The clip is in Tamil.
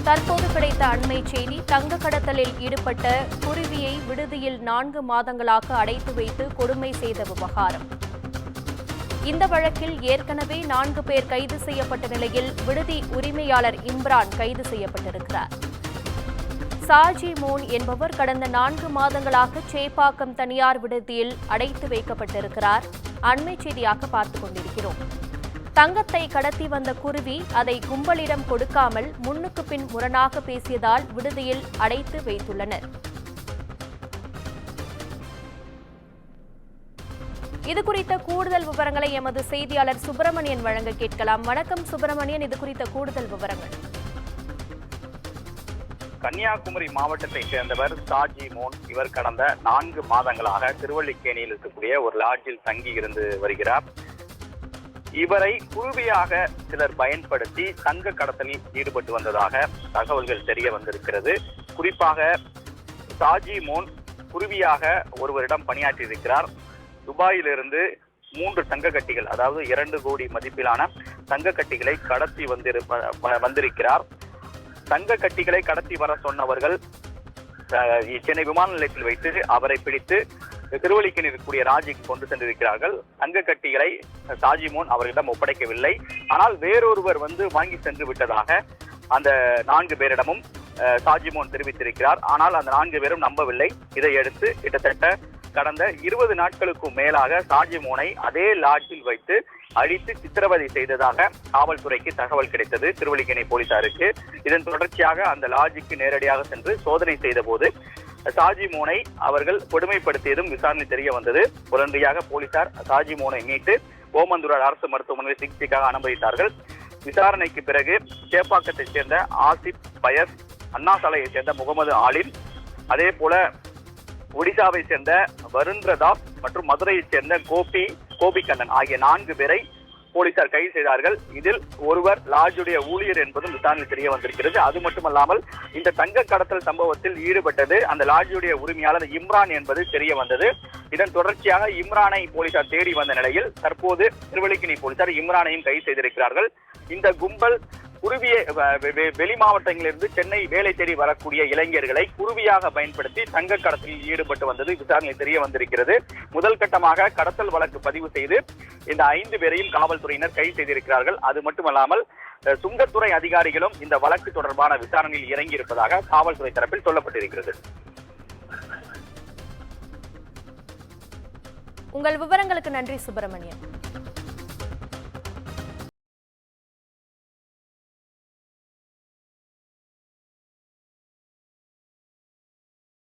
தற்போது கிடைத்த அண்மை செய்தி, தங்க கடத்தலில் ஈடுபட்ட குருவியை விடுதியில் 4 மாதங்களாக அடைத்து வைத்து கொடுமை செய்த விவகாரம். இந்த வழக்கில் ஏற்கனவே 4 பேர் கைது செய்யப்பட்ட நிலையில் விடுதி உரிமையாளர் இம்ரான் கைது செய்யப்பட்டிருக்கிறார். சாஜி மோன் என்பவர் கடந்த 4 மாதங்களாக சேப்பாக்கம் தனியார் விடுதியில் அடைத்து வைக்கப்பட்டிருக்கிறார். அண்மை செய்தியாக பார்த்துக் கொண்டிருக்கிறோம். தங்கத்தை கடத்தி வந்த குருவி அதை கும்பலிடம் கொடுக்காமல் முன்னுக்கு பின் முரணாக பேசியதால் விடுதியில் அடைத்து வைத்துள்ளனர். இதுகுறித்த கூடுதல் விவரங்களை எமது செய்தியாளர் சுப்பிரமணியன் வழங்க கேட்கலாம். வணக்கம் சுப்பிரமணியன், இது குறித்த கூடுதல் விவரங்கள். கன்னியாகுமரி மாவட்டத்தைச் சேர்ந்தவர் சாஜி மோன். இவர் கடந்த 4 மாதங்களாக திருவல்லிக்கேணியில் இருக்கக்கூடிய ஒரு லாட்ஜில் தங்கி இருந்து வருகிறார். இவரை குருவியாக சிலர் பயன்படுத்தி தங்க கடத்தலில் ஈடுபட்டு வந்ததாக தகவல்கள் தெரிய வந்திருக்கிறது. குறிப்பாக சாஜி மோன் குருவியாக ஒருவரிடம் பணியாற்றியிருக்கிறார். துபாயிலிருந்து 3 தங்க கட்டிகள், அதாவது 2 கோடி மதிப்பிலான தங்க கட்டிகளை கடத்தி வந்திருக்கிறார். தங்க கட்டிகளை கடத்தி வர சொன்னவர்கள் சென்னை விமான நிலையத்தில் வைத்து அவரை பிடித்து திருவல்லிக்கேணியில் இருக்கக்கூடிய ராஜிக்கு கொண்டு சென்றிருக்கிறார்கள். தங்க கட்டிகளை சாஜிமோன் அவர்களிடம் ஒப்படைக்கவில்லை. ஆனால் வேறொருவர் வாங்கி சென்று விட்டதாக அந்த 4 பேரிடமும் சாஜிமோன் தெரிவித்திருக்கிறார். ஆனால் அந்த 4 பேரும் நம்பவில்லை. இதையடுத்து கிட்டத்தட்ட கடந்த 20 நாட்களுக்கும் மேலாக சாஜிமோனை அதே லாட்ஜில் வைத்து அடித்து சித்திரவதை செய்ததாக காவல்துறைக்கு தகவல் கிடைத்தது, திருவல்லிக்கேணி போலீசாருக்கு. இதன் தொடர்ச்சியாக அந்த லாட்ஜுக்கு நேரடியாக சென்று சோதனை செய்த போது சாஜிமோனை அவர்கள் கொடுமைப்படுத்தியதும் விசாரணை தெரிய வந்தது. உடனடியாக போலீசார் சாஜிமோனை மீட்டு ஓமந்தூரார் அரசு மருத்துவமனையில் சிகிச்சைக்காக அனுமதித்தார்கள். விசாரணைக்கு பிறகு சேப்பாக்கத்தைச் சேர்ந்த ஆசிப் பயஸ், அண்ணா சாலையைச் சேர்ந்த முகமது ஆலிம், அதே போல ஒடிசாவை சேர்ந்த வருண்ரதாஸ் மற்றும் மதுரையைச் சேர்ந்த கோபிகண்ணன் ஆகிய 4 பேரை போலீசார் கைது செய்தார்கள். இதில் ஒருவர் லாட்ஜுடைய ஊழியர் என்பதும் விசாரணை தெரிய வந்திருக்கிறது. அது மட்டுமல்லாமல் இந்த தங்க கடத்தல் சம்பவத்தில் ஈடுபட்டது அந்த லாட்ஜுடைய உரிமையாளர் இம்ரான் என்பது தெரிய வந்தது. இதன் தொடர்ச்சியாக இம்ரானை போலீசார் தேடி வந்த நிலையில் தற்போது திருவல்லிக்கேணி போலீசார் இம்ரானையும் கைது செய்திருக்கிறார்கள். இந்த கும்பல் குருவியை வெளி மாவட்டங்களிலிருந்து சென்னை வேலை தேடி வரக்கூடிய இளைஞர்களை குருவியாக பயன்படுத்தி தங்க கடத்தலில் ஈடுபட்டு வந்தது விசாரணை தெரிய வந்திருக்கிறது. முதல் கட்டமாக கடத்தல் வழக்கு பதிவு செய்து இந்த 5 பேரையும் காவல்துறையினர் கைது செய்திருக்கிறார்கள். அது மட்டுமல்லாமல் சுங்கத்துறை அதிகாரிகளும் இந்த வழக்கு தொடர்பான விசாரணையில் இறங்கி இருப்பதாக காவல்துறை தரப்பில் சொல்லப்பட்டிருக்கிறது. உங்கள் விவரங்களுக்கு நன்றி சுப்பிரமணியன்.